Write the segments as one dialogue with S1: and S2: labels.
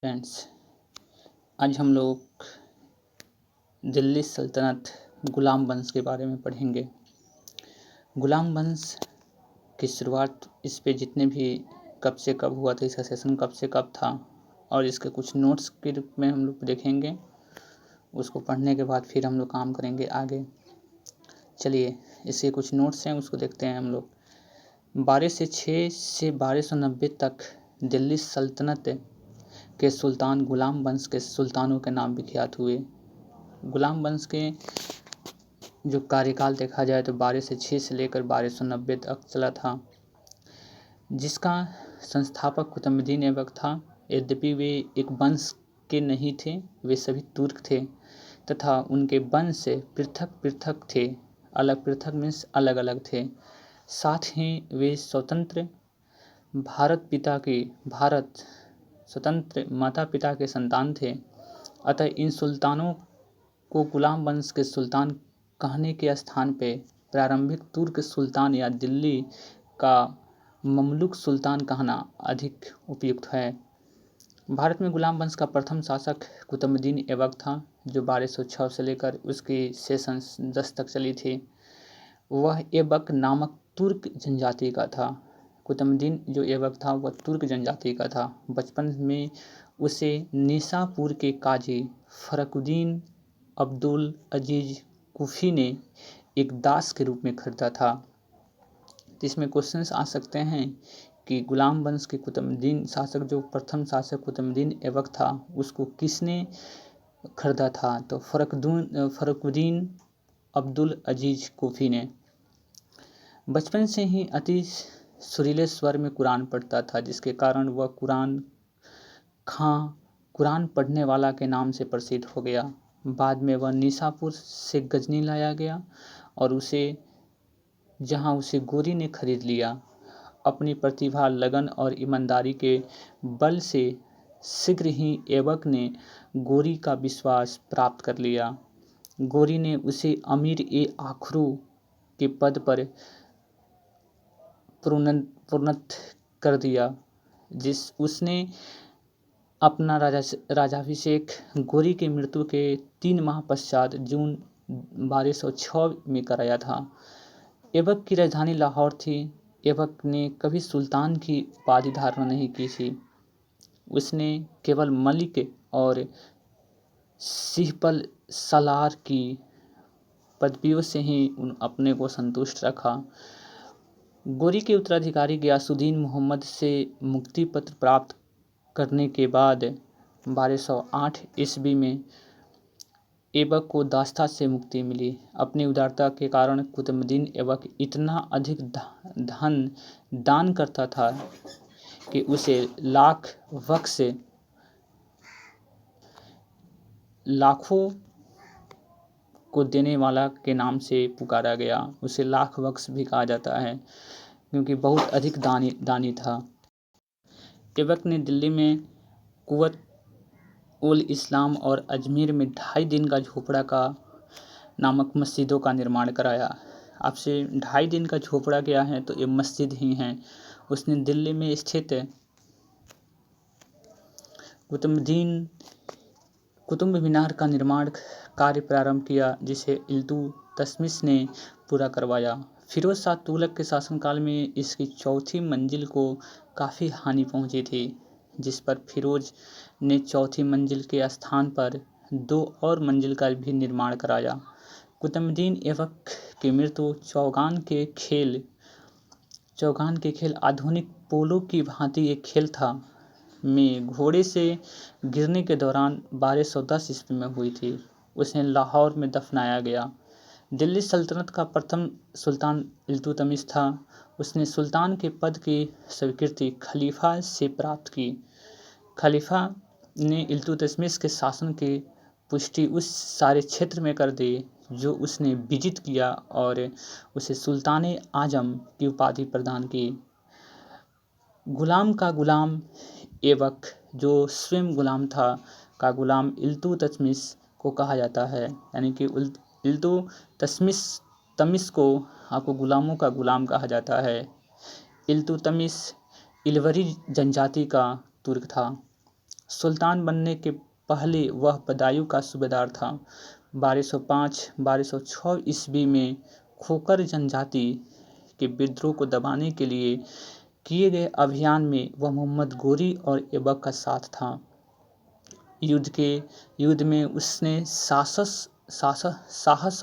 S1: Friends, आज हम लोग दिल्ली सल्तनत गुलाम वंश के बारे में पढ़ेंगे। गुलाम वंश की शुरुआत, इस पे जितने भी कब से कब हुआ था, इसका सेशन कब से कब था और इसके कुछ नोट्स के रूप में हम लोग देखेंगे। उसको पढ़ने के बाद फिर हम लोग काम करेंगे आगे। चलिए, इसके कुछ नोट्स हैं, उसको देखते हैं हम लोग। 1206 से 1290 तक दिल्ली सल्तनत के सुल्तान गुलाम वंश के सुल्तानों के नाम विख्यात हुए। गुलाम वंश के जो कार्यकाल देखा जाए तो 1206 से लेकर 1290 तक चला था, जिसका संस्थापक कुतुबुद्दीन ऐबक था। यद्यपि वे एक वंश के नहीं थे, वे सभी तुर्क थे तथा उनके वंश से पृथक पृथक थे। अलग पृथक मीन्स अलग अलग थे। साथ ही वे स्वतंत्र स्वतंत्र माता पिता के संतान थे। अतः इन सुल्तानों को गुलाम वंश के सुल्तान कहने के स्थान पे प्रारंभिक तुर्क सुल्तान या दिल्ली का ममलुक सुल्तान कहना अधिक उपयुक्त है। भारत में गुलाम वंश का प्रथम शासक कुतुबुद्दीन ऐबक था, जो 1206 से लेकर उसकी सेशन 10 तक चली थी। वह ऐबक नामक तुर्क जनजाति का था। कुतुबुद्दीन जो ऐबक था वह तुर्क जनजाति का था। बचपन में उसे निसापुर के काजी फरुखुद्दीन अब्दुल अजीज कुफी ने एक दास के रूप में खरीदा था। इसमें क्वेश्चंस आ सकते हैं कि गुलाम वंश के कुतुबुद्दीन शासक, जो प्रथम शासक कुतुबुद्दीन ऐबक था, उसको किसने खरीदा था? तो फरुखुद्दीन अब्दुल अजीज कुफी ने। बचपन से ही अति सुरीले स्वर में कुरान पढ़ता था, जिसके कारण वह कुरान पढ़ने वाला के नाम से प्रसिद्ध हो गया। बाद में वह निसापुर से गजनी लाया गया और जहां उसे गोरी ने खरीद लिया। अपनी प्रतिभा, लगन और ईमानदारी के बल से शीघ्र ही ऐबक ने गोरी का विश्वास प्राप्त कर लिया। गोरी ने उसे अमीर-ए-आखरू के पद पर प्रोन्नत कर दिया। उसने अपना राजाभिषेक गोरी की मृत्यु के 3 माह पश्चात जून 1206 में कराया था। ऐबक की राजधानी लाहौर थी। ऐबक ने कभी सुल्तान की उपाधि धारण नहीं की थी। उसने केवल मलिक और सिहपल सालार की पदवियों से ही अपने को संतुष्ट रखा। गोरी के उत्तराधिकारी गयासुद्दीन मोहम्मद से मुक्ति पत्र प्राप्त करने के बाद 1208 ईस्वी में ऐबक को दास्ता से मुक्ति मिली। अपनी उदारता के कारण कुतुबुद्दीन ऐबक इतना अधिक धन दान करता था कि उसे लाखों को देने वाला के नाम से पुकारा गया। उसे लाख बख्श भी कहा जाता है, क्योंकि बहुत अधिक दानी था। ऐबक ने दिल्ली में कुवत उल इस्लाम और अजमेर में 2.5 दिन का झोपड़ा का नामक मस्जिदों का निर्माण कराया। आपसे 2.5 दिन का झोपड़ा क्या है, तो ये मस्जिद ही हैं। उसने दिल्ली में स्थित कुतुब मीनार का निर्माण कार्य प्रारंभ किया, जिसे इल्तुतमिश ने पूरा करवाया। फिरोज शाह तुगलक के शासनकाल में इसकी 4थी मंजिल को काफ़ी हानि पहुंची थी, जिस पर फिरोज ने 4थी मंजिल के स्थान पर 2 और मंजिल का भी निर्माण कराया। कुतुबुद्दीन ऐबक की मृत्यु चौगान के खेल आधुनिक पोलो की भांति एक खेल था में घोड़े से गिरने के दौरान 1210 ईस्वी में हुई थी। उसे लाहौर में दफनाया गया। दिल्ली सल्तनत का प्रथम सुल्तान इल्तुतमिश था। उसने सुल्तान के पद की स्वीकृति खलीफा से प्राप्त की। खलीफा ने इल्तुतमिश के शासन की पुष्टि उस सारे क्षेत्र में कर दी जो उसने विजित किया और उसे सुल्तान आजम की उपाधि प्रदान की। गुलाम का गुलाम ऐबक, जो स्वयं गुलाम था, का गुलाम इल्तुतमिश को कहा जाता है। यानी कि इल्तुतमिश को आपको गुलामों का गुलाम कहा जाता है। इल्तुतमिश इलवरी जनजाति का तुर्क था। सुल्तान बनने के पहले वह बदायूं का सूबेदार था। 1205-1206 ईस्वी में खोकर जनजाति के विद्रोह को दबाने के लिए किए गए अभियान में वह मोहम्मद गोरी और ऐबक का साथ था। युद्ध में उसने साहस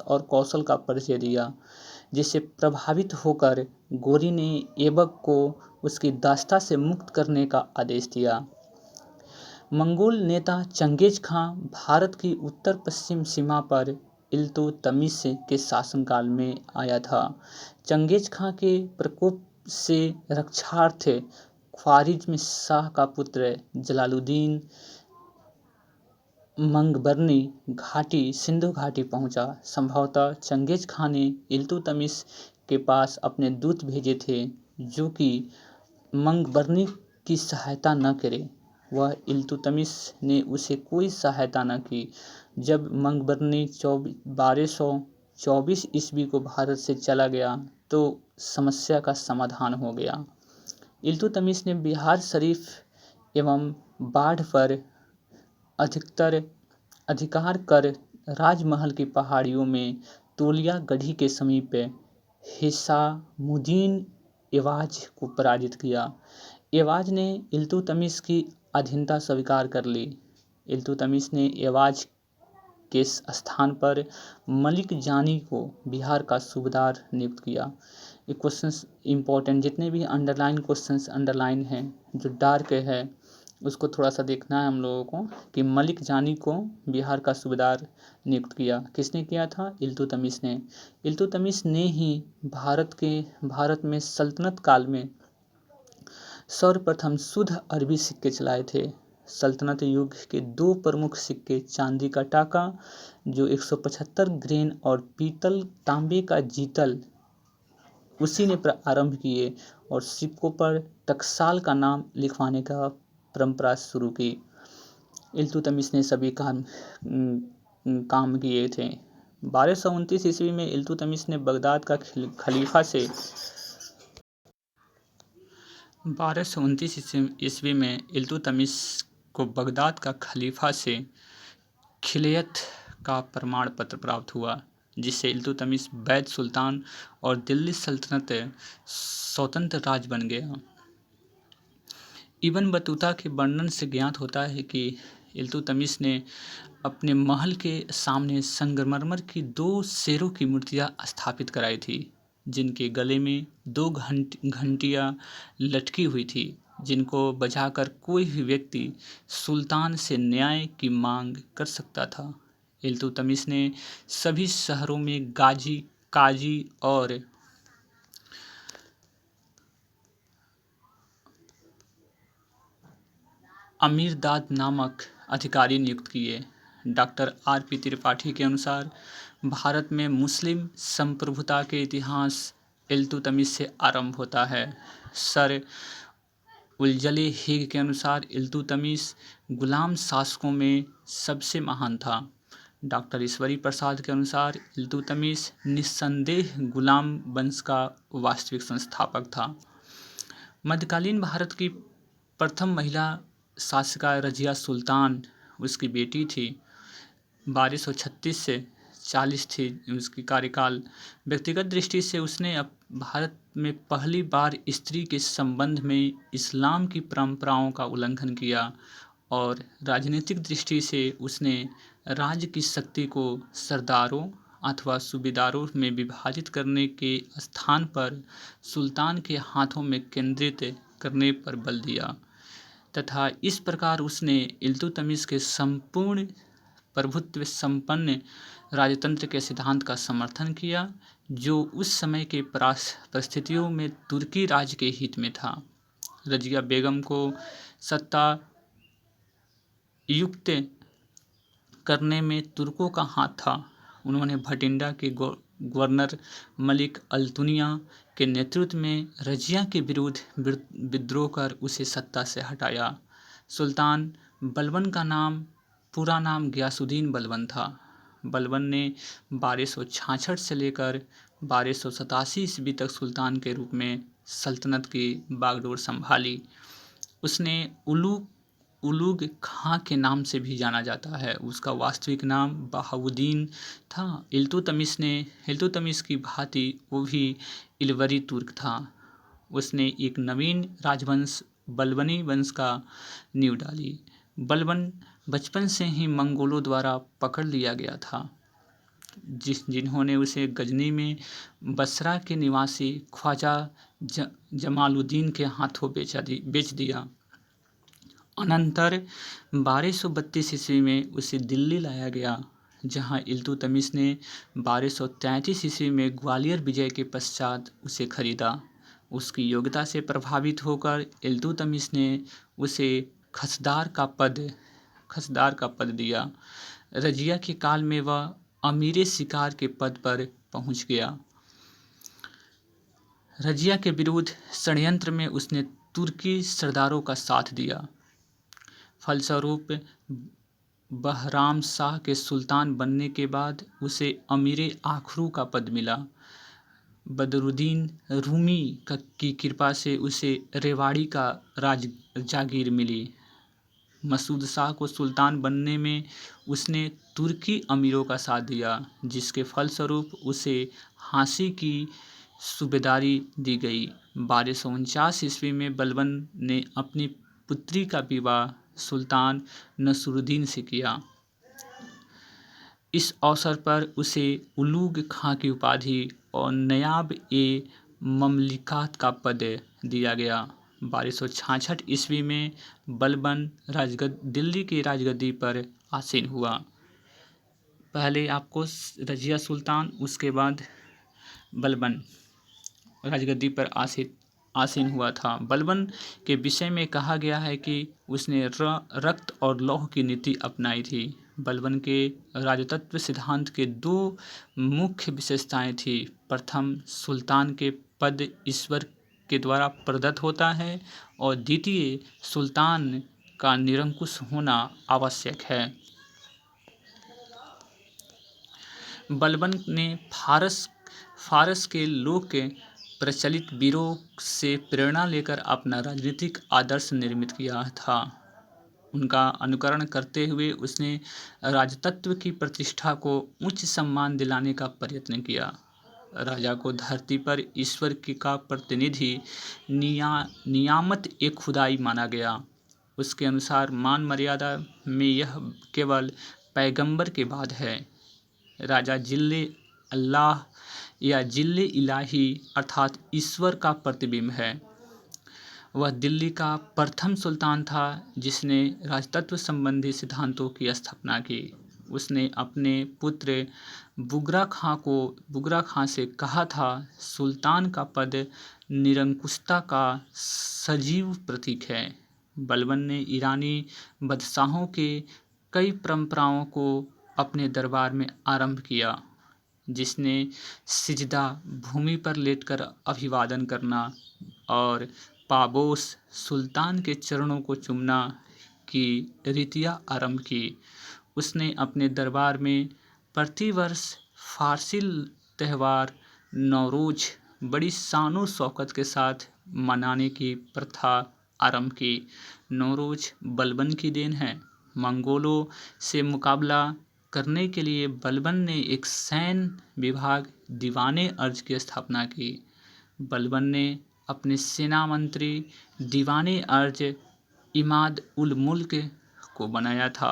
S1: और कौशल का परिचय दिया, जिससे प्रभावित होकर गोरी ने ऐबक को उसकी दास्ता से मुक्त करने का आदेश दिया। मंगोल नेता चंगेज खां भारत की उत्तर पश्चिम सीमा पर इल्तुतमिश के शासनकाल में आया था। चंगेज खां के प्रकोप से रक्षार्थ ख्वारिज़्म शाह का पुत्र जलालुद्दीन मंगबरनी घाटी सिंधु घाटी पहुंचा। संभवतः चंगेज खां ने इल्तुतमिश के पास अपने दूत भेजे थे जो कि मंगबरनी की सहायता न करे। वह इल्तुतमिश ने उसे कोई सहायता न की। जब मंगबरनी 1224 ईस्वी को भारत से चला गया तो समस्या का समाधान हो गया। इल्तुतमिश ने बिहार शरीफ एवं बाढ़ पर अधिकार कर राजमहल की पहाड़ियों में तोलिया गढ़ी के समीप हिसामुद्दीन ऐवाज को पराजित किया। ऐवाज ने इल्तुतमिश की अधीनता स्वीकार कर ली। इल्तुतमिश ने ऐवाज के स्थान पर मलिक जानी को बिहार का सूबेदार नियुक्त किया। ये क्वेश्चंस इंपॉर्टेंट, जितने भी अंडरलाइन क्वेश्चंस अंडरलाइन हैं, जो डार्क है उसको थोड़ा सा देखना है हम लोगों को कि मलिक जानी को बिहार का सूबेदार नियुक्त किया। किसने किया था? इल्तुतमिश ने। इल्तुतमिश ने ही भारत में सल्तनत काल में सर्वप्रथम शुद्ध अरबी सिक्के चलाए थे। सल्तनत युग के दो प्रमुख सिक्के चांदी का टाका जो 175 ग्रेन और पीतल तांबे का जीतल उसी ने आरंभ किए और सिक्कों पर टकसाल का नाम लिखवाने का परंपरा शुरू की। इल्तुतमिश ने सभी काम किए थे। 1229 ईस्वी में इल्तुतमिश ने बगदाद का खलीफा से 1229 ईस्वी में इल्तुतमिश को बगदाद का खलीफा से खिलयत का प्रमाण पत्र प्राप्त हुआ, जिससे इल्तुतमिश बैत सुल्तान और दिल्ली सल्तनत स्वतंत्र राज्य बन गया। इब्न बतूता के वर्णन से ज्ञात होता है कि इल्तुतमिश ने अपने महल के सामने संगमरमर की 2 शेरों की मूर्तियां स्थापित कराई थी, जिनके गले में 2 घंटियां लटकी हुई थी, जिनको बजाकर कोई भी व्यक्ति सुल्तान से न्याय की मांग कर सकता था। इल्तुतमिश ने सभी शहरों में गाजी, काजी और अमीरदाद नामक अधिकारी नियुक्त किए। Doctor R.P. त्रिपाठी के अनुसार भारत में मुस्लिम संप्रभुता के इतिहास इल्तुतमिश से आरंभ होता है। सर उलजले हीग के अनुसार इल्तुतमिश गुलाम शासकों में सबसे महान था। डॉक्टर ईश्वरी प्रसाद के अनुसार इल्तुतमिश निस्संदेह गुलाम वंश का वास्तविक संस्थापक था। मध्यकालीन भारत की प्रथम महिला शासिका रजिया सुल्तान उसकी बेटी थी। 1236 से 40 थी उसकी कार्यकाल। व्यक्तिगत दृष्टि से उसने अब भारत में पहली बार स्त्री के संबंध में इस्लाम की परंपराओं का उल्लंघन किया और राजनीतिक दृष्टि से उसने राज्य की शक्ति को सरदारों अथवा सूबेदारों में विभाजित करने के स्थान पर सुल्तान के हाथों में केंद्रित करने पर बल दिया तथा इस प्रकार उसने इल्तुतमिश के संपूर्ण प्रभुत्व संपन्न राजतंत्र के सिद्धांत का समर्थन किया, जो उस समय के परिस्थितियों में तुर्की राज्य के हित में था। रजिया बेगम को सत्ता युक्त करने में तुर्कों का हाथ था। उन्होंने भटिंडा के गवर्नर मलिक अल्तुनिया के नेतृत्व में रजिया के विरुद्ध विद्रोह कर उसे सत्ता से हटाया। सुल्तान बलबन का पूरा नाम गयासुद्दीन बलबन था। बलबन ने 1266 से लेकर 1287 ईस्वी तक सुल्तान के रूप में सल्तनत की बागडोर संभाली। उसने उलूग खां के नाम से भी जाना जाता है। उसका वास्तविक नाम बहाउद्दीन था। इल्तुतमिश की भांति वो भी इलवरी तुर्क था। उसने एक नवीन राजवंश बलबनी वंश का नींव डाली। बलबन बचपन से ही मंगोलों द्वारा पकड़ लिया गया था, जिन्होंने उसे गजनी में बसरा के निवासी ख्वाजा जमालुद्दीन के हाथों बेच दिया। अनंतर 1232 ईस्वी में उसे दिल्ली लाया गया, जहां इल्तुतमिश ने 1233 ईस्वी में ग्वालियर विजय के पश्चात उसे खरीदा। उसकी योग्यता से प्रभावित होकर इल्तुतमिश ने उसे खसदार का पद दिया। रजिया के काल में वह अमीर शिकार के पद पर पहुंच गया। रजिया के विरुद्ध षड्यंत्र में उसने तुर्की सरदारों का साथ दिया। फलस्वरूप बहराम शाह के सुल्तान बनने के बाद उसे अमीर आखरू का पद मिला। बदरुद्दीन रूमी की कृपा से उसे रेवाड़ी का जागीर मिली। मसूद शाह को सुल्तान बनने में उसने तुर्की अमीरों का साथ दिया, जिसके फलस्वरूप उसे हांसी की सूबेदारी दी गई। 1249 ईस्वी में बलबन ने अपनी पुत्री का विवाह सुल्तान नसरुद्दीन से किया। इस अवसर पर उसे उलूग खां की उपाधि और नयाब ए ममलिकात का पद दिया गया। 1266 ईस्वी में बलबन दिल्ली की राजगद्दी पर आसीन हुआ। पहले आपको रजिया सुल्तान, उसके बाद बलबन राजगद्दी पर आसीन हुआ था। बलबन के विषय में कहा गया है कि उसने रक्त और लौह की नीति अपनाई थी। बलबन के राजतत्व सिद्धांत के दो मुख्य विशेषताएं थी। प्रथम, सुल्तान के पद ईश्वर के द्वारा प्रदत्त होता है, और द्वितीय, सुल्तान का निरंकुश होना आवश्यक है। बलबन ने फारस के लोक प्रचलित वीरों से प्रेरणा लेकर अपना राजनीतिक आदर्श निर्मित किया था। उनका अनुकरण करते हुए उसने राजतत्व की प्रतिष्ठा को उच्च सम्मान दिलाने का प्रयत्न किया। राजा को धरती पर ईश्वर का प्रतिनिधि नियामत एक खुदाई माना गया। उसके अनुसार मान मर्यादा में यह केवल पैगंबर के बाद है। राजा जिल्ले अल्लाह या जिल्ले इलाही अर्थात ईश्वर का प्रतिबिंब है। वह दिल्ली का प्रथम सुल्तान था जिसने राजतत्व संबंधी सिद्धांतों की स्थापना की। उसने अपने पुत्र बुगरा खां से कहा था, सुल्तान का पद निरंकुशता का सजीव प्रतीक है। बलबन ने ईरानी बादशाहों के कई परंपराओं को अपने दरबार में आरंभ किया, जिसने सिजदा, भूमि पर लेटकर अभिवादन करना, और पाबोस, सुल्तान के चरणों को चूमना की रीतियाँ आरंभ की। उसने अपने दरबार में प्रतिवर्ष फारसी त्यौहार नौरोज बड़ी शानो शौकत के साथ मनाने की प्रथा आरंभ की। नौरोज बलबन की देन है। मंगोलों से मुकाबला करने के लिए बलबन ने एक सैन्य विभाग दीवाने अर्ज की स्थापना की। बलबन ने अपने सेना मंत्री दीवाने अर्ज इमाद उल मुल्क को बनाया था,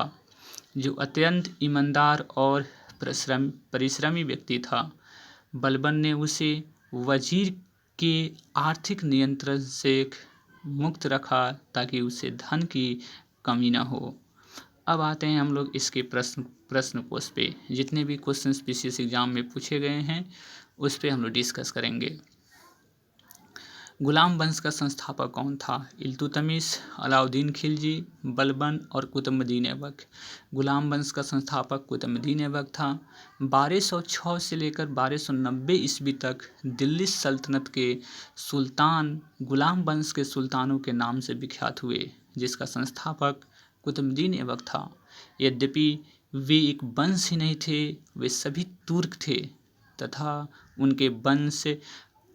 S1: जो अत्यंत ईमानदार और परिश्रमी व्यक्ति था। बलबन ने उसे वजीर के आर्थिक नियंत्रण से मुक्त रखा ताकि उसे धन की कमी न हो। अब आते हैं हम लोग इसके प्रश्न कोश पे। जितने भी क्वेश्चंस पीसीएस एग्जाम में पूछे गए हैं उस पे हम लोग डिस्कस करेंगे। गुलाम वंश का संस्थापक कौन था? इल्तुतमिश, अलाउद्दीन खिलजी, बलबन और कुतुबुद्दीन ऐबक। गुलाम वंश का संस्थापक कुतुबुद्दीन ऐबक था। 1206 से लेकर 1290 ईस्वी तक दिल्ली सल्तनत के सुल्तान गुलाम वंश के सुल्तानों के नाम से विख्यात हुए, जिसका संस्थापक कुतुबुद्दीन ऐबक था। यद्यपि वे एक वंश ही नहीं थे, वे सभी तुर्क थे तथा उनके वंश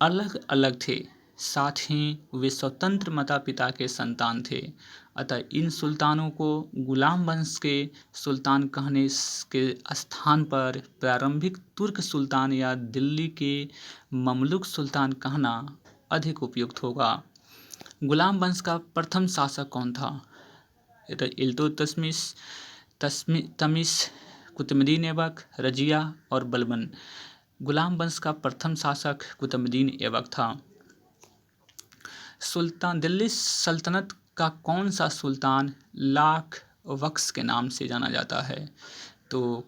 S1: अलग अलग थे। साथ ही वे स्वतंत्र माता पिता के संतान थे। अतः इन सुल्तानों को गुलाम वंश के सुल्तान कहने के स्थान पर प्रारंभिक तुर्क सुल्तान या दिल्ली के ममलुक सुल्तान कहना अधिक उपयुक्त होगा। गुलाम वंश का प्रथम शासक कौन था? इल्तुतमिश, तमिश, कुतुबुद्दीन ऐबक, रजिया और बलबन। गुलाम वंश का प्रथम शासक कुतुबुद्दीन ऐबक था। सुल्तान दिल्ली सल्तनत का कौन सा सुल्तान लाख बख्श के नाम से जाना जाता है? तो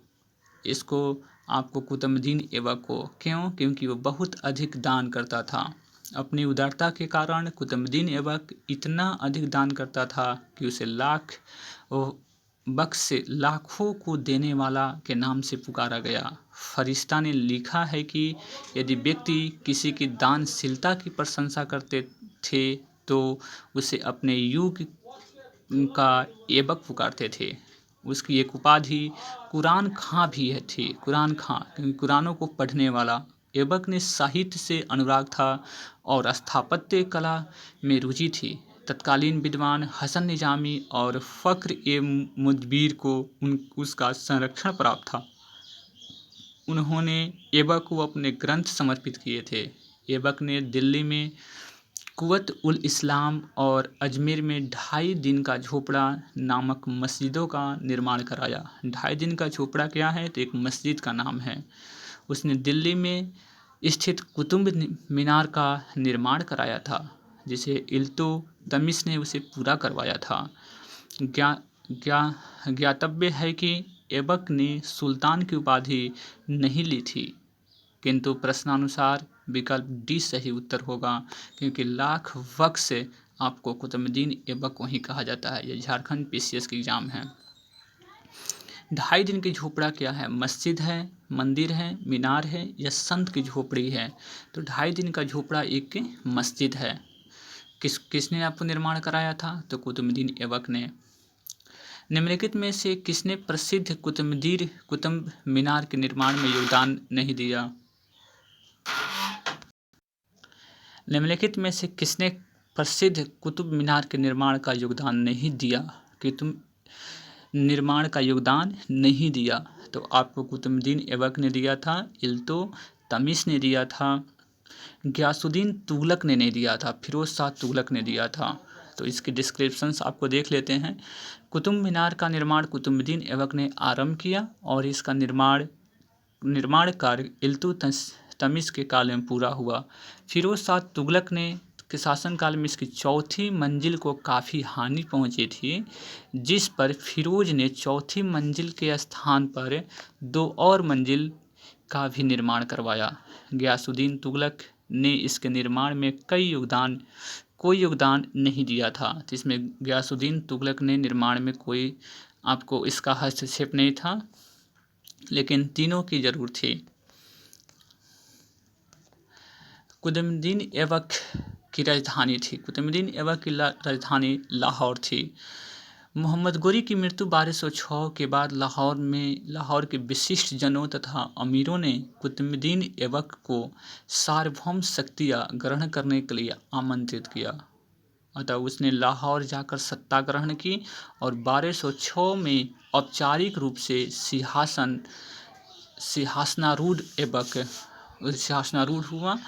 S1: इसको आपको कुतुबुद्दीन ऐबक को, क्यों? क्योंकि वो बहुत अधिक दान करता था। अपनी उदारता के कारण कुतुबुद्दीन ऐबक इतना अधिक दान करता था कि उसे लाख बख्श से लाखों को देने वाला के नाम से पुकारा गया। फरिश्ता ने लिखा है कि यदि व्यक्ति किसी की दानशीलता की प्रशंसा करते थे तो उसे अपने युग का ऐबक पुकारते थे। उसकी एक उपाधि कुरान खां भी है थी, कुरान खां, क्योंकि कुरानों को पढ़ने वाला। ऐबक ने साहित्य से अनुराग था और स्थापत्य कला में रुचि थी। तत्कालीन विद्वान हसन निजामी और फ़ख्र ए मुदबिर को उसका संरक्षण प्राप्त था। उन्होंने ऐबक को अपने ग्रंथ समर्पित किए थे। ऐबक ने दिल्ली में कुवत उल इस्लाम और अजमेर में 2.5 दिन का झोपड़ा नामक मस्जिदों का निर्माण कराया। 2.5 दिन का झोपड़ा क्या है? तो एक मस्जिद का नाम है। उसने दिल्ली में स्थित कुतुब मीनार का निर्माण कराया था, जिसे इल्तुतमिश ने उसे पूरा करवाया था। ज्ञातव्य है कि ऐबक ने सुल्तान की उपाधि नहीं ली थी, किंतु प्रश्नानुसार विकल्प डी सही उत्तर होगा, क्योंकि लाख बख्श से आपको कुतुबुद्दीन ऐबक को ही कहा जाता है। ये झारखंड PCS की एग्जाम है। 2.5 दिन की झोपड़ा क्या है? मस्जिद है, मंदिर है, मीनार है या संत की झोपड़ी है? तो 2.5 दिन का झोपड़ा एक मस्जिद है। किसने आपको निर्माण कराया था? तो कुतुबुद्दीन ऐबक ने। निम्नलिखित में से किसने प्रसिद्ध कुतुब मीनार के निर्माण में योगदान नहीं दिया? निम्नलिखित में से किसने प्रसिद्ध कुतुब मीनार के निर्माण का योगदान नहीं दिया? निर्माण का योगदान नहीं दिया तो आपको कुतुबुद्दीन ऐबक ने दिया था, इल्तुतमिश ने दिया था, गयासुद्दीन तुगलक ने नहीं दिया था, फिरोज शाह तुगलक ने दिया था। तो इसके डिस्क्रिप्शंस आपको देख लेते हैं। कुतुब मीनार का निर्माण कुतुबुद्दीन ऐबक ने आरंभ किया और इसका निर्माण कार्य इल्तुतमिश के काल में पूरा हुआ। फिरोज शाह तुगलक ने के शासनकाल में इसकी 4थी मंजिल को काफ़ी हानि पहुंची थी, जिस पर फिरोज ने 4थी मंजिल के स्थान पर 2 और मंजिल का भी निर्माण करवाया। गयासुद्दीन तुगलक ने इसके निर्माण में कोई योगदान नहीं दिया था। तो इसमें गयासुद्दीन तुगलक ने निर्माण में कोई आपको इसका हस्तक्षेप नहीं था, लेकिन तीनों की जरूर थी। कुतुबुद्दीन ऐबक की राजधानी थी। कुतुबुद्दीन ऐबक की राजधानी लाहौर थी। मोहम्मद गोरी की मृत्यु 1206 के बाद लाहौर के विशिष्ट जनों तथा अमीरों ने कुतुबुद्दीन ऐबक को सार्वभौम शक्तियाँ ग्रहण करने के लिए आमंत्रित किया। अतः उसने लाहौर जाकर सत्ता ग्रहण की और 1206 में औपचारिक रूप से सिंहासनारूढ़ हुआ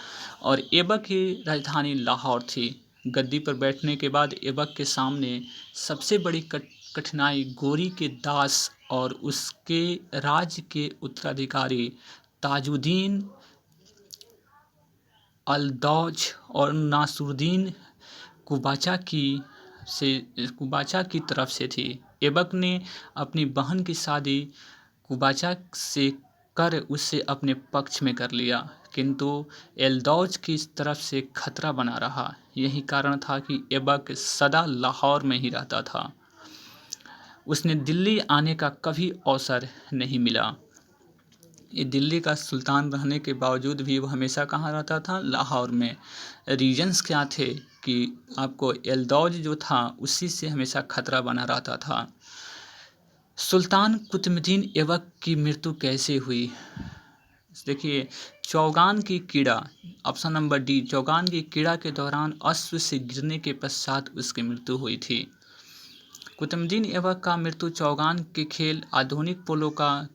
S1: और ऐबक की राजधानी लाहौर थी। गद्दी पर बैठने के बाद ऐबक के सामने सबसे बड़ी कठिनाई गोरी के दास और उसके राज्य के उत्तराधिकारी ताजुद्दीन अल-दौज और नासुरुद्दीन कुबाचा की तरफ से थी। ऐबक ने अपनी बहन की शादी कुबाचा से कर उसे अपने पक्ष में कर लिया, किंतु एल-दौज की तरफ से खतरा बना रहा। यही कारण था कि ऐबक सदा लाहौर में ही रहता था। उसने दिल्ली आने का कभी अवसर नहीं मिला। ये दिल्ली का सुल्तान रहने के बावजूद भी वो हमेशा कहाँ रहता था? लाहौर में। रीजन्स क्या थे कि आपको एल-दौज जो था उसी से हमेशा खतरा बना रहता था। सुल्तान कुतुबुद्दीन ऐबक की मृत्यु कैसे हुई? देखिए, चौगान की कीड़ा, ऑप्शन नंबर डी, चौगान की कीड़ा के दौरान अश्व से गिरने के पश्चात उसकी मृत्यु हुई थी। कुतुबुद्दीन ऐबक का मृत्यु चौगान के खेल आधुनिक पोलो का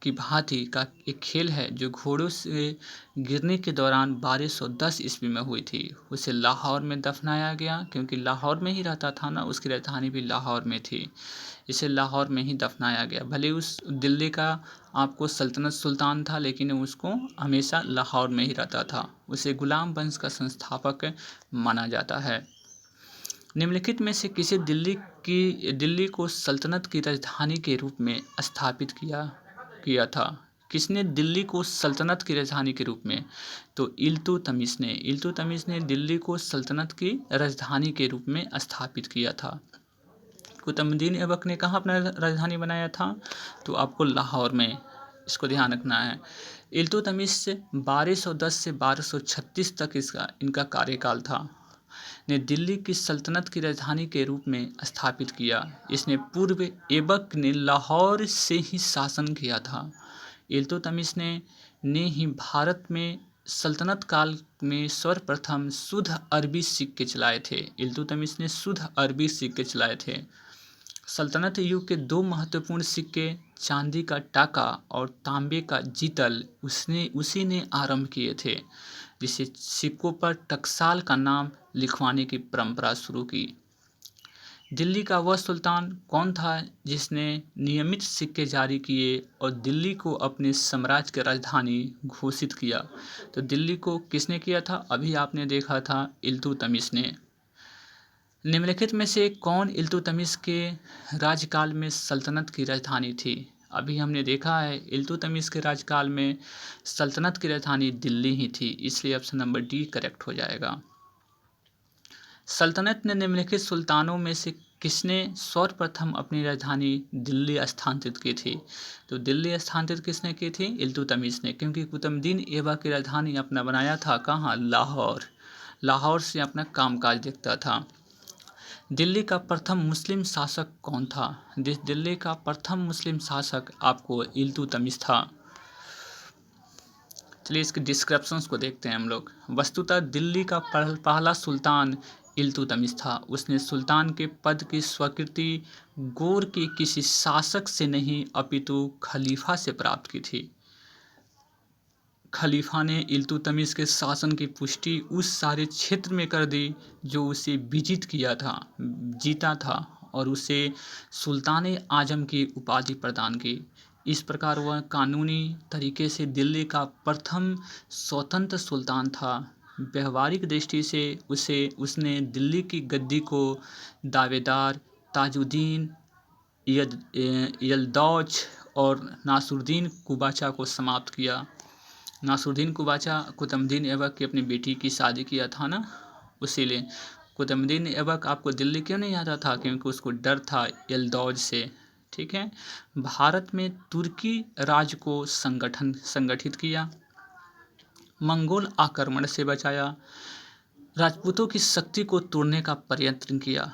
S1: की भांति का एक खेल है जो घोड़ों से गिरने के दौरान 1210 ईस्वी में हुई थी। उसे लाहौर में दफनाया गया, क्योंकि लाहौर में ही रहता था ना, उसकी राजधानी भी लाहौर में थी, इसे लाहौर में ही दफनाया गया। भले उस दिल्ली का आपको सल्तनत सुल्तान था, लेकिन उसको हमेशा लाहौर में ही रहता था। उसे गुलाम वंश का संस्थापक माना जाता है। निम्नलिखित में से किसे दिल्ली को सल्तनत की राजधानी के रूप में स्थापित किया था? किसने दिल्ली को सल्तनत की राजधानी के रूप में? तो इल्तुतमिश ने दिल्ली को सल्तनत की राजधानी के रूप में स्थापित किया था। कुतुबुद्दीन ऐबक ने कहाँ अपना राजधानी बनाया था? तो आपको लाहौर में, इसको ध्यान रखना है। इल्तुतमिश 1210 से 1236 तक इनका कार्यकाल था, ने दिल्ली की सल्तनत की राजधानी के रूप में स्थापित किया। इसने पूर्व ऐबक ने लाहौर से ही शासन किया था। इल्तुतमिश ने ही भारत में सल्तनत काल में सर्वप्रथम शुद्ध अरबी सिक्के चलाए थे। इल्तुतमिश ने शुद्ध अरबी सिक्के चलाए थे। सल्तनत युग के 2 महत्वपूर्ण सिक्के, चांदी का टाका और तांबे का जीतल, उसी ने आरंभ किए थे, जिससे सिक्कों पर टकसाल का नाम लिखवाने की परंपरा शुरू की। दिल्ली का वह सुल्तान कौन था जिसने नियमित सिक्के जारी किए और दिल्ली को अपने साम्राज्य की राजधानी घोषित किया? तो दिल्ली को किसने किया था? अभी आपने देखा था इल्तुतमिश ने। निम्नलिखित में से कौन इल्तुतमिश के राज्यकाल में सल्तनत की राजधानी थी? अभी हमने देखा है इल्तुतमिश के राज्यकाल में सल्तनत की राजधानी दिल्ली ही थी, इसलिए ऑप्शन नंबर डी करेक्ट हो जाएगा। सल्तनत ने निम्नलिखित सुल्तानों में से किसने सर्वप्रथम अपनी राजधानी दिल्ली स्थानांतरित की थी? तो दिल्ली स्थानांतरित किसने की थी? इल्तुतमिश ने, क्योंकि कुतुबुद्दीन ऐबक की राजधानी अपना बनाया था कहाँ? लाहौर। लाहौर से अपना कामकाज देखता था। दिल्ली का प्रथम मुस्लिम शासक कौन था? दिल्ली का प्रथम मुस्लिम शासक आपको इल्तुतमिश था। चलिए इसके डिस्क्रिप्शंस को देखते हैं हम लोग। वस्तुतः दिल्ली का पहला सुल्तान इल्तुतमिश था। उसने सुल्तान के पद की स्वीकृति गौर के किसी शासक से नहीं अपितु खलीफा से प्राप्त की थी। खलीफा ने इल्तुतमिश के शासन की पुष्टि उस सारे क्षेत्र में कर दी जो उसे जीता था और उसे सुल्तान आजम की उपाधि प्रदान की। इस प्रकार वह कानूनी तरीके से दिल्ली का प्रथम स्वतंत्र सुल्तान था। व्यवहारिक दृष्टि से उसने दिल्ली की गद्दी को दावेदार ताजुद्दीन यलदौज और नासुरुद्दीन कुबाचा को समाप्त किया। नासुरुद्दीन कुबाचा कुतुबुद्दीन ऐबक की अपनी बेटी की शादी किया था ना, उसीलिए कुतुबुद्दीन ऐबक आपको दिल्ली क्यों नहीं आता था? क्योंकि उसको डर था यलदौज से। ठीक है। भारत में तुर्की राज को संगठित किया, मंगोल आक्रमण से बचाया, राजपूतों की शक्ति को तोड़ने का प्रयत्न किया,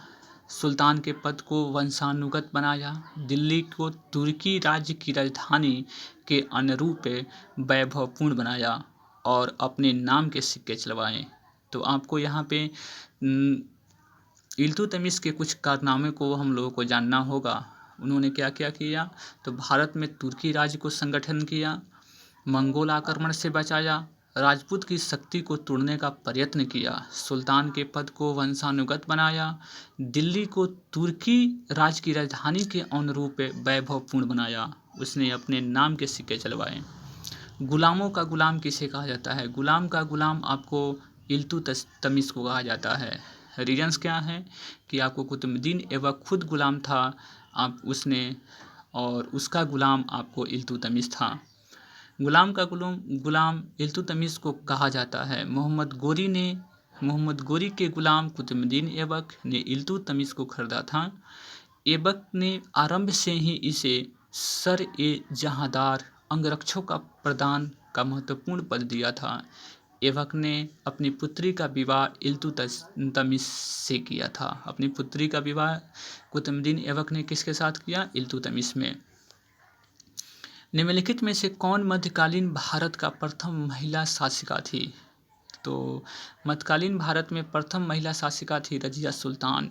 S1: सुल्तान के पद को वंशानुगत बनाया, दिल्ली को तुर्की राज्य की राजधानी के अनुरूप वैभवपूर्ण बनाया और अपने नाम के सिक्के चलवाए। तो आपको यहाँ पे इल्तुतमिश के कुछ कारनामे को हम लोगों को जानना होगा। उन्होंने क्या क्या किया? तो भारत में तुर्की राज्य को संगठन किया, मंगोल आक्रमण से बचाया, राजपूत की शक्ति को तोड़ने का प्रयत्न किया, सुल्तान के पद को वंशानुगत बनाया, दिल्ली को तुर्की राज्य की राजधानी के अनुरूप वैभवपूर्ण बनाया, उसने अपने नाम के सिक्के चलवाए। गुलामों का गुलाम किसे कहा जाता है? गुलाम का गुलाम आपको इल्तुतमिश को कहा जाता है। रीजन्स क्या हैं कि आपको कुतुबुद्दीन ऐबक खुद गुलाम था, और उसका गुलाम आपको इल्तुतमिश था। गुलाम का गुलाम इल्तुतमिश को कहा जाता है। मोहम्मद गोरी के गुलाम कुतुबुद्दीन ऐबक ने इल्तुतमिश को खरीदा था। ऐबक ने आरंभ से ही इसे सर-ए-जहांदार अंगरक्षक का प्रदान का महत्वपूर्ण पद दिया था। ऐबक ने अपनी पुत्री का विवाह इल्तुतमिश से किया था। अपनी पुत्री का विवाह कुतुबुद्दीन ऐबक ने किसके साथ किया? इल्तुतमिश में। निम्नलिखित में से कौन मध्यकालीन भारत का प्रथम महिला शासिका थी? तो मध्यकालीन भारत में प्रथम महिला शासिका थी रजिया सुल्तान।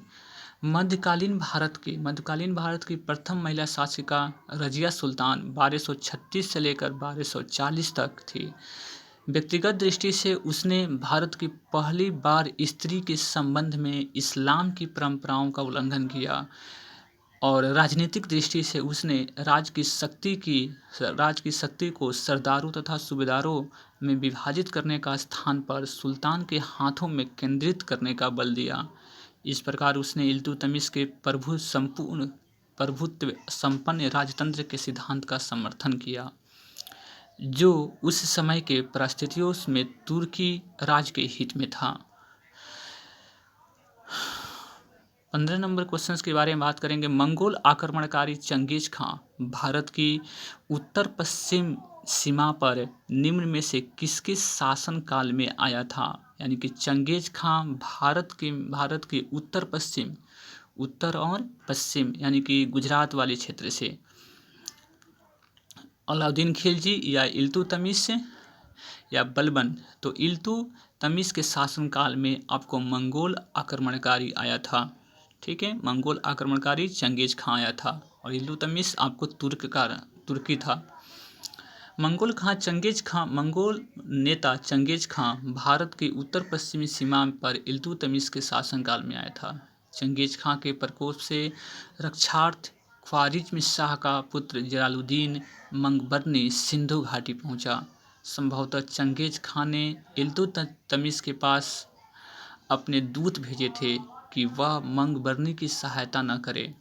S1: मध्यकालीन भारत की प्रथम महिला शासिका रजिया सुल्तान 1236 से लेकर 1240 तक थी। व्यक्तिगत दृष्टि से उसने भारत की पहली बार स्त्री के संबंध में इस्लाम की परंपराओं का उल्लंघन किया और राजनीतिक दृष्टि से उसने राज की शक्ति को सरदारों तथा सूबेदारों में विभाजित करने का स्थान पर सुल्तान के हाथों में केंद्रित करने का बल दिया। इस प्रकार उसने इल्तुतमिश के प्रभुत्व संपन्न राजतंत्र के सिद्धांत का समर्थन किया, जो उस समय के परिस्थितियों में तुर्की राज के हित में था। 15 नंबर क्वेश्चंस के बारे में बात करेंगे। मंगोल आक्रमणकारी चंगेज खां भारत की उत्तर पश्चिम सीमा पर निम्न में से किसके शासनकाल में आया था? यानी कि चंगेज खां भारत के उत्तर और पश्चिम यानी कि गुजरात वाले क्षेत्र से अलाउद्दीन खिलजी या इल्तुतमिश या बलबन। तो इल्तुतमिश के शासनकाल में आपको मंगोल आक्रमणकारी आया था। ठीक है, मंगोल आक्रमणकारी चंगेज खां आया था और इल्तुतमिश आपको तुर्की था। मंगोल नेता चंगेज खां भारत की उत्तर पश्चिमी सीमा पर इल्तुतमिश के शासनकाल में आया था। चंगेज खां के प्रकोप से रक्षार्थ ख्वारिज़्म शाह का पुत्र जलालुद्दीन मंगबर्नी सिंधु घाटी पहुंचा। संभवतः चंगेज खां ने इल्तुतमिश के पास अपने दूत भेजे थे कि वह मंगबर्नी की सहायता न करे,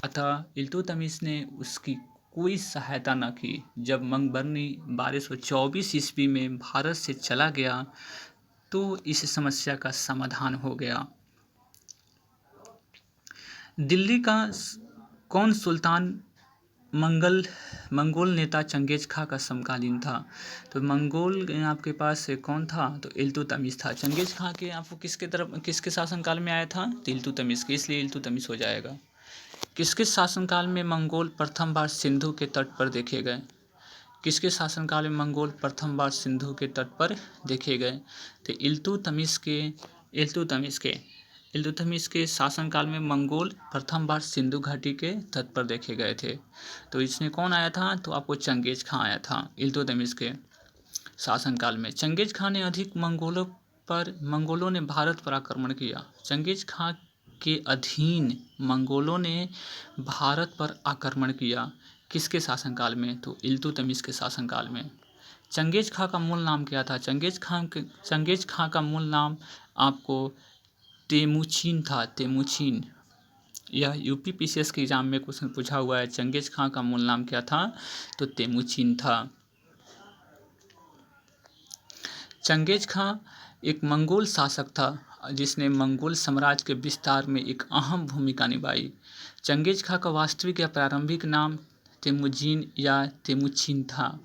S1: अतः इल्तुतमिश ने उसकी कोई सहायता न की। जब मंगबर्नी 1224 ईस्वी में भारत से चला गया तो इस समस्या का समाधान हो गया। दिल्ली का कौन सुल्तान मंगोल नेता चंगेज खां का समकालीन था? तो मंगोल आपके पास कौन था? तो इल्तुतमिश था। चंगेज खां के आपको किसके शासनकाल में आया था? तो इल्तुतमिश के, इसलिए इल्तुतमिश हो जाएगा। किसके शासनकाल में मंगोल प्रथम बार सिंधु के तट पर देखे गए? किसके शासनकाल में मंगोल प्रथम बार सिंधु के तट पर देखे गए? तो इल्तुतमिश के शासनकाल में मंगोल प्रथम बार सिंधु घाटी के तट पर देखे गए थे। तो इसमें कौन आया था? तो आपको चंगेज खां आया था इल्तुतमिश के शासनकाल में। चंगेज खां ने मंगोलों ने भारत पर आक्रमण किया। चंगेज खां के अधीन मंगोलों ने भारत पर आक्रमण किया। किसके शासनकाल में? तो इल्तुतमिश के शासनकाल में। चंगेज खां का मूल नाम क्या था? चंगेज खां का मूल नाम आपको तेमुचिन था। तेमुचिन, यह यूपीपीसीएस के एग्जाम में क्वेश्चन पूछा हुआ है। चंगेज खां का मूल नाम क्या था? तो तेमुचिन था। चंगेज खां एक मंगोल शासक था जिसने मंगोल साम्राज्य के विस्तार में एक अहम भूमिका निभाई। चंगेज खां का वास्तविक या प्रारंभिक नाम तेमुजिन या तेमुचिन था।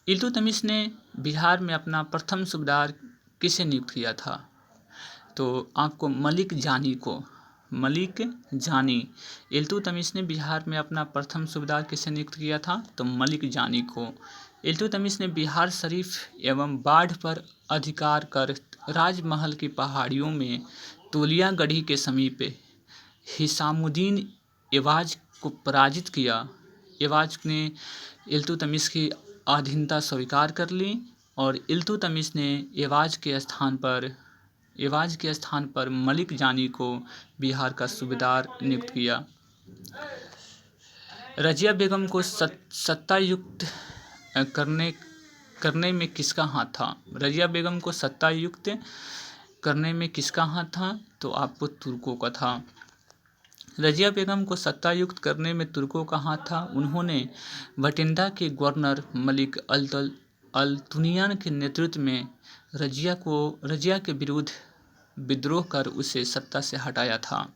S1: इल्तुतमिश ने बिहार में अपना प्रथम सूबेदार किसे नियुक्त किया था? तो आपको मलिक जानी। इल्तुतमिश ने बिहार में अपना प्रथम सूबेदार किसे नियुक्त किया था? तो मलिक जानी को। इल्तुतमिश ने बिहार शरीफ एवं बाढ़ पर अधिकार कर राजमहल की पहाड़ियों में तोलिया गढ़ी के समीप हिसामुद्दीन एवाज को पराजित किया। एवाज ने इल्तुतमिश की अधीनता स्वीकार कर ली और इल्तुतमिश ने एवाज के स्थान पर मलिक जानी को बिहार का सूबेदार नियुक्त किया। रजिया बेगम को सत्तायुक्त करने में किसका हाथ था? रजिया बेगम को सत्तायुक्त करने में किसका हाथ था? तो आपको तुर्कों का था। रजिया बेगम को सत्तायुक्त करने में तुर्कों का हाथ था। उन्होंने भटिंडा के गवर्नर मलिक अल-तुनियान के नेतृत्व में रजिया के विरुद्ध विद्रोह कर उसे सत्ता से हटाया था।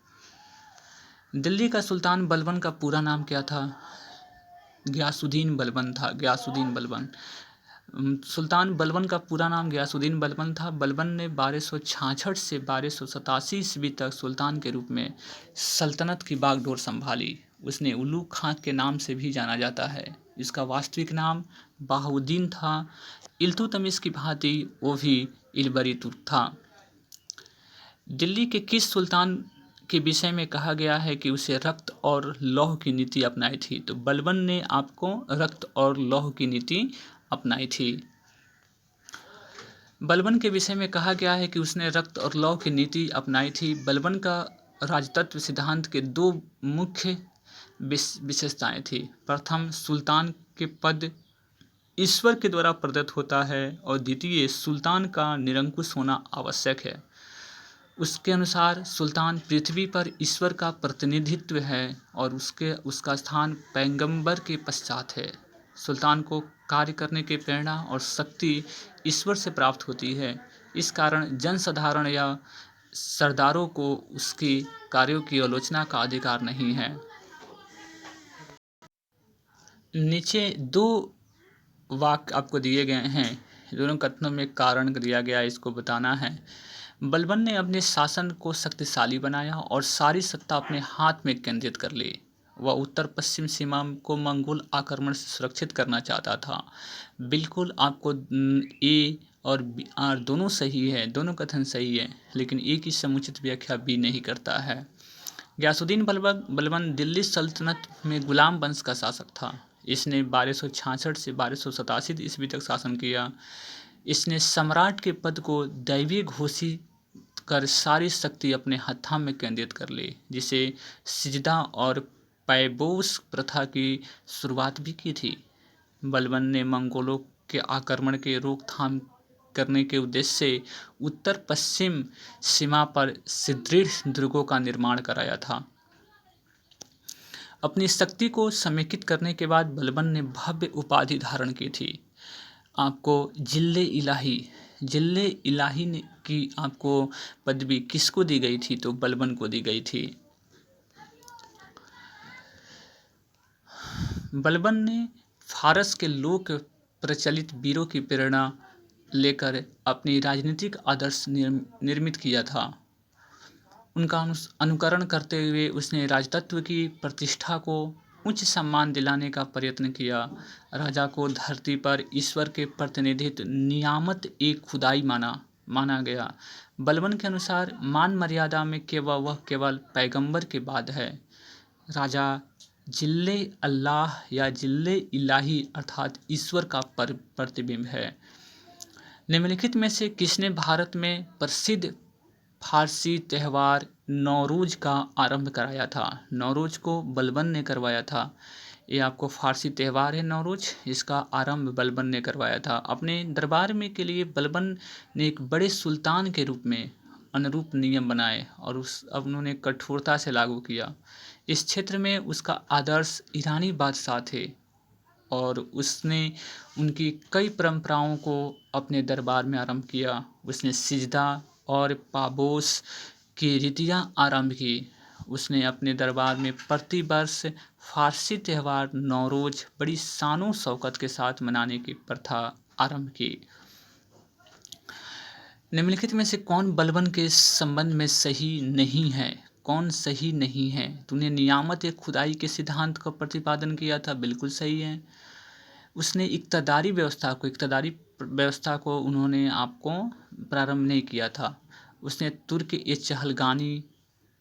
S1: दिल्ली का सुल्तान बलबन का पूरा नाम क्या था? गयासुद्दीन बलबन था। सुल्तान बलबन का पूरा नाम गयासुद्दीन बलबन था। बलबन ने 1266 से 1287 ईस्वी तक सुल्तान के रूप में सल्तनत की बागडोर संभाली। उसने उल्लू खां के नाम से भी जाना जाता है। इसका वास्तविक नाम बहाउद्दीन था। इल्तुतमिश की भांति वो भी इलबरी तुर्क था। दिल्ली के किस सुल्तान के विषय में कहा गया है कि उसे रक्त और लौह की नीति अपनाई थी? तो बलबन ने आपको रक्त और लौह की नीति अपनाई थी। बलबन के विषय में कहा गया है कि उसने रक्त और लौह की नीति अपनाई थी। बलबन का राजतत्व सिद्धांत के दो मुख्य विशेषताएं थी। प्रथम, सुल्तान के पद ईश्वर के द्वारा प्रदत्त होता है, और द्वितीय, सुल्तान का निरंकुश होना आवश्यक है। उसके अनुसार सुल्तान पृथ्वी पर ईश्वर का प्रतिनिधित्व है और उसका स्थान पैगंबर के पश्चात है। सुल्तान को कार्य करने की प्रेरणा और शक्ति ईश्वर से प्राप्त होती है। इस कारण जनसाधारण या सरदारों को उसके कार्यों की आलोचना का अधिकार नहीं है। नीचे दो वाक्य आपको दिए गए हैं, दोनों कथनों में कारण दिया गया है, इसको बताना है। बलबन ने अपने शासन को शक्तिशाली बनाया और सारी सत्ता अपने हाथ में केंद्रित कर ली। वह उत्तर पश्चिम सीमा को मंगोल आक्रमण से सुरक्षित करना चाहता था। बिल्कुल आपको ए और बी आर दोनों सही है, दोनों कथन सही है, लेकिन ए की समुचित व्याख्या बी नहीं करता है। गयासुद्दीन बलबन दिल्ली सल्तनत में गुलाम वंश का शासक था। इसने 1266 से 1287 ईस्वी तक शासन किया। इसने सम्राट के पद को दैवीय घोषित कर सारी शक्ति अपने हत्था में केंद्रित कर ली, जिसे सिजदा और पैबोस प्रथा की शुरुआत भी की थी। बलबन ने मंगोलों के आक्रमण के रोकथाम करने के उद्देश्य से उत्तर पश्चिम सीमा पर सुदृढ़ दुर्गों का निर्माण कराया था। अपनी शक्ति को समेकित करने के बाद बलबन ने भव्य उपाधि धारण की थी। आपको जिल्ले इलाही की आपको पदवी किसको दी गई थी? तो बलबन को दी गई थी। बलबन ने फारस के लोक प्रचलित वीरों की प्रेरणा लेकर अपनी राजनीतिक आदर्श निर्मित किया था। उनका अनुकरण करते हुए उसने राजतत्व की प्रतिष्ठा को उच्च सम्मान दिलाने का प्रयत्न किया। राजा को धरती पर ईश्वर के प्रतिनिधित्व नियामत एक खुदाई माना गया। बलबन के अनुसार मान मर्यादा में केवल पैगंबर के बाद है। राजा जिल्ले अल्लाह या जिल्ले इलाही अर्थात ईश्वर का प्रतिबिंब है। निम्नलिखित में से किसने भारत में प्रसिद्ध फारसी त्यौहार नौरोज का आरंभ कराया था? नौरोज को बलबन ने करवाया था। ये आपको फारसी त्यौहार है नौरोज, इसका आरंभ बलबन ने करवाया था। अपने दरबार में के लिए बलबन ने एक बड़े सुल्तान के रूप में अनुरूप नियम बनाए और अब उन्होंने कठोरता से लागू किया। इस क्षेत्र में उसका आदर्श ईरानी बादशाह थे और उसने उनकी कई परंपराओं को अपने दरबार में आरंभ किया। उसने सिजदा और पाबोस की रीतियाँ आरंभ की। उसने अपने दरबार में प्रति वर्ष फारसी त्यौहार नौरोज बड़ी शानो शौकत के साथ मनाने की प्रथा आरंभ की। निम्नलिखित में से कौन बलबन के संबंध में सही नहीं है? कौन सही नहीं है? तूने नियामत एक खुदाई के सिद्धांत का प्रतिपादन किया था, बिल्कुल सही है। उसने इक़्तिदारी व्यवस्था को उन्होंने आपको प्रारंभ नहीं किया था। उसने तुर्क ए चहलगानी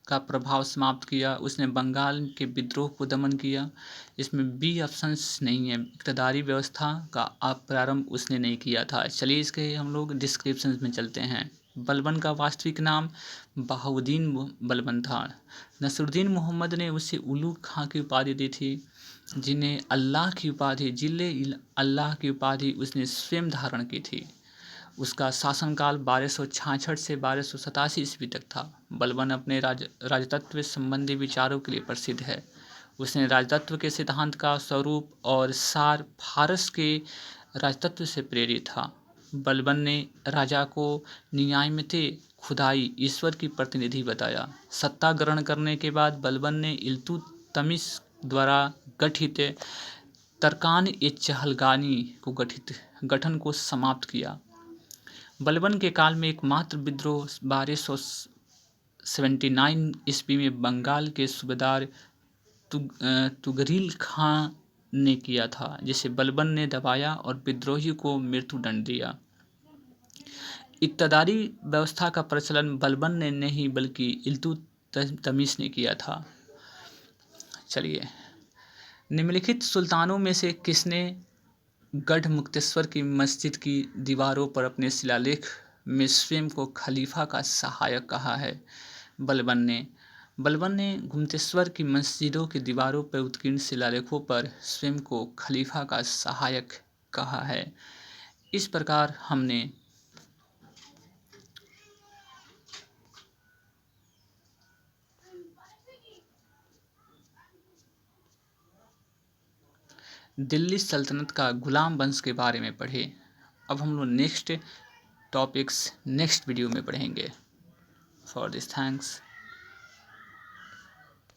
S1: का प्रभाव समाप्त किया। उसने बंगाल के विद्रोह को दमन किया। इसमें बी ऑप्शंस नहीं है, इक़्तिदारी व्यवस्था का आप प्रारंभ उसने नहीं किया था। चलिए इसके हम लोग डिस्क्रिप्शन में चलते हैं। बलबन का वास्तविक नाम बहाउद्दीन बलबन था। नसरुद्दीन मोहम्मद ने उसे उलू खां की उपाधि दी थी, जिन्हें अल्लाह की उपाधि जिले अल्लाह की उपाधि उसने स्वयं धारण की थी। उसका शासनकाल 1266 से 1287 ईस्वी तक था। बलबन अपने राजतत्व संबंधी विचारों के लिए प्रसिद्ध है। उसने राजतत्व के सिद्धांत का स्वरूप और सार फारस के राजतत्व से प्रेरित था। बलबन ने राजा को नियामत खुदाई ईश्वर की प्रतिनिधि बताया। सत्ता ग्रहण करने के बाद बलबन ने इल्तुतमिश द्वारा गठित तरकान ए चहलगानी को गठन को समाप्त किया। बलबन के काल में एकमात्र विद्रोह 1279 ईस्वी में बंगाल के सूबेदार तुगरिल खां ने किया था, जिसे बलबन ने दबाया और विद्रोही को मृत्युदंड दिया। इक्तदारी व्यवस्था का प्रचलन बलबन ने नहीं बल्कि इल्तुतमिश ने किया था। चलिए, निम्नलिखित सुल्तानों में से किसने गढ़ मुक्तेश्वर की मस्जिद की दीवारों पर अपने शिलालेख में स्वयं को खलीफा का सहायक कहा है? बलबन ने गुम्तेश्वर की मस्जिदों की दीवारों पर उत्कीर्ण शिलालेखों पर स्वयं को खलीफा का सहायक कहा है। इस प्रकार हमने दिल्ली सल्तनत का गुलाम वंश के बारे में पढ़े। अब हम लोग नेक्स्ट टॉपिक्स नेक्स्ट वीडियो में पढ़ेंगे। For this thanks.